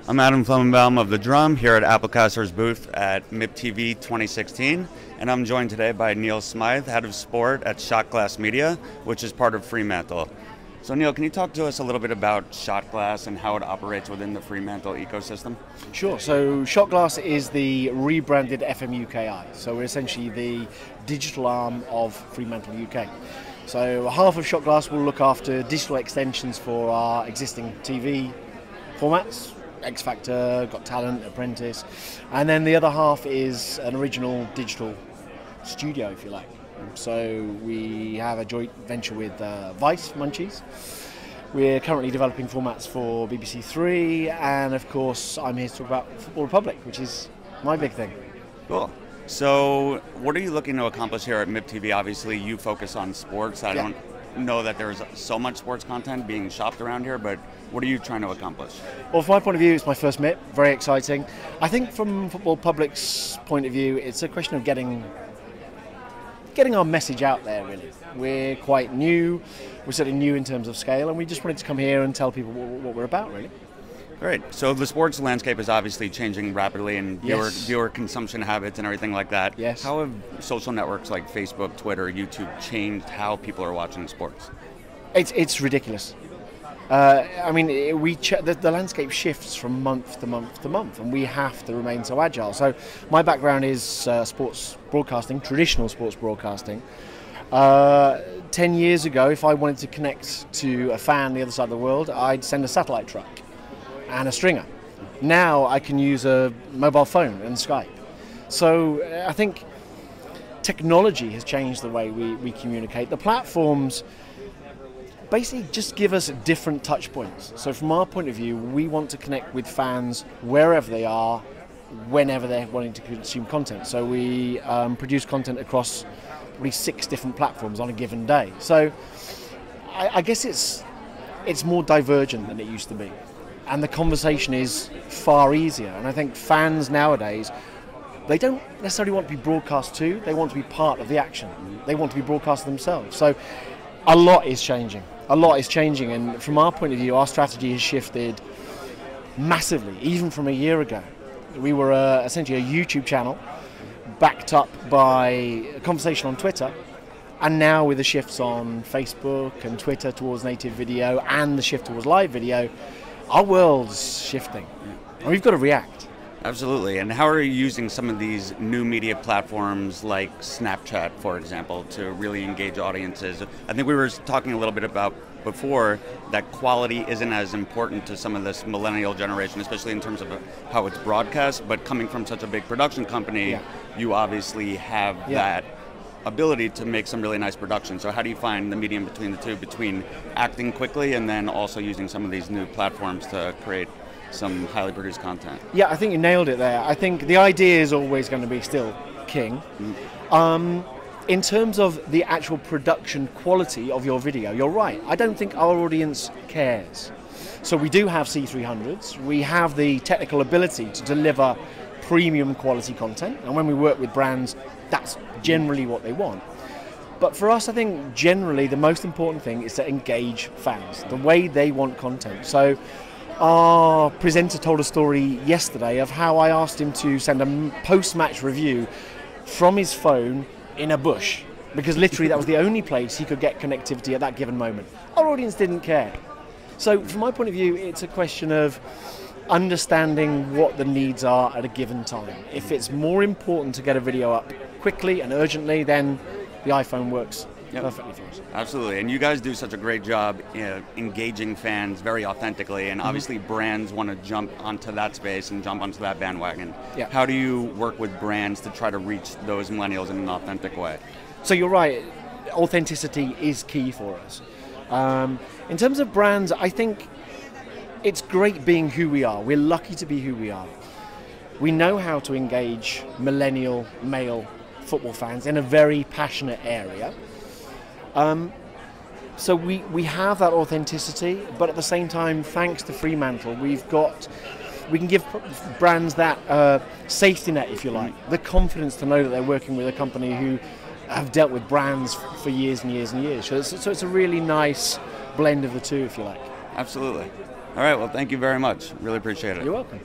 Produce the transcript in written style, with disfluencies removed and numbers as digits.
I'm Adam Flemmenbaum of The Drum here at Applecaster's booth at MIPTV 2016, and I'm joined today by Neil Smythe, Head of Sport at Shotglass Media, which is part of Fremantle. So Neil, can you talk to us a little bit about Shotglass and how it operates within the Fremantle ecosystem? Sure. So Shotglass is the rebranded FM UKI. So we're essentially the digital arm of Fremantle UK. So half of Shotglass will look after digital extensions for our existing TV formats, X Factor, Got Talent, Apprentice, and then the other half is an original digital studio, if you like. So we have a joint venture with Vice Munchies. We're currently developing formats for BBC Three, and of course I'm here to talk about Football Republic, which is my big thing. Cool. So what are you looking to accomplish here at MIPTV? Obviously you focus on sports. I don't know that there's so much sports content being shopped around here, but what are you trying to accomplish? Well, from my point of view, it's my first MIP, very exciting. I think from Football Public's point of view, it's a question of getting our message out there, really. We're quite new, we're certainly new in terms of scale, and we just wanted to come here and tell people what we're about, really. Great. So the sports landscape is obviously changing rapidly, and viewer consumption habits and everything like that. Yes. How have social networks like Facebook, Twitter, YouTube changed how people are watching sports? It's ridiculous. I mean, the landscape shifts from month to month to month, and we have to remain so agile. So my background is sports broadcasting, traditional sports broadcasting. 10 years ago, if I wanted to connect to a fan the other side of the world, I'd send a satellite truck and a stringer. Now I can use a mobile phone and Skype. So I think technology has changed the way we communicate. The platforms basically just give us different touch points. So from our point of view, we want to connect with fans wherever they are, whenever they're wanting to consume content. So we produce content across probably 6 different platforms on a given day. So I guess it's more divergent than it used to be. And the conversation is far easier. And I think fans nowadays, they don't necessarily want to be broadcast to, they want to be part of the action. They want to be broadcast themselves. So a lot is changing. A lot is changing, and from our point of view, our strategy has shifted massively, even from a year ago. We were essentially a YouTube channel backed up by a conversation on Twitter, and now with the shifts on Facebook and Twitter towards native video and the shift towards live video, our world's shifting, and we've got to react. Absolutely. And how are you using some of these new media platforms like Snapchat, for example, to really engage audiences? I think we were talking a little bit about before that quality isn't as important to some of this millennial generation, especially in terms of how it's broadcast, but coming from such a big production company, you obviously have that ability to make some really nice production. So how do you find the medium between the two, between acting quickly and then also using some of these new platforms to create some highly produced content? Yeah, I think you nailed it there. I think the idea is always going to be still king. In terms of the actual production quality of your video, you're right. I don't think our audience cares. So we do have C300s. We have the technical ability to deliver premium quality content. And when we work with brands, that's generally what they want. But for us, I think generally the most important thing is to engage fans, the way they want content. So our presenter told a story yesterday of how I asked him to send a post-match review from his phone in a bush, because literally that was the only place he could get connectivity at that given moment. Our audience didn't care. So from my point of view, it's a question of understanding what the needs are at a given time. If it's more important to get a video up quickly and urgently, then the iPhone works perfectly for us. Absolutely, and you guys do such a great job engaging fans very authentically, and obviously brands want to jump onto that space and jump onto that bandwagon. How do you work with brands to try to reach those millennials in an authentic way? So you're right, authenticity is key for us. In terms of brands, I think it's great being who we are. We're lucky to be who we are. We know how to engage millennial male football fans in a very passionate area. So we have that authenticity, but at the same time, thanks to Fremantle, we can give brands that safety net, if you like, the confidence to know that they're working with a company who have dealt with brands for years and years and years. So it's a really nice blend of the two, if you like. Absolutely. All right, well, thank you very much. Really appreciate it. You're welcome.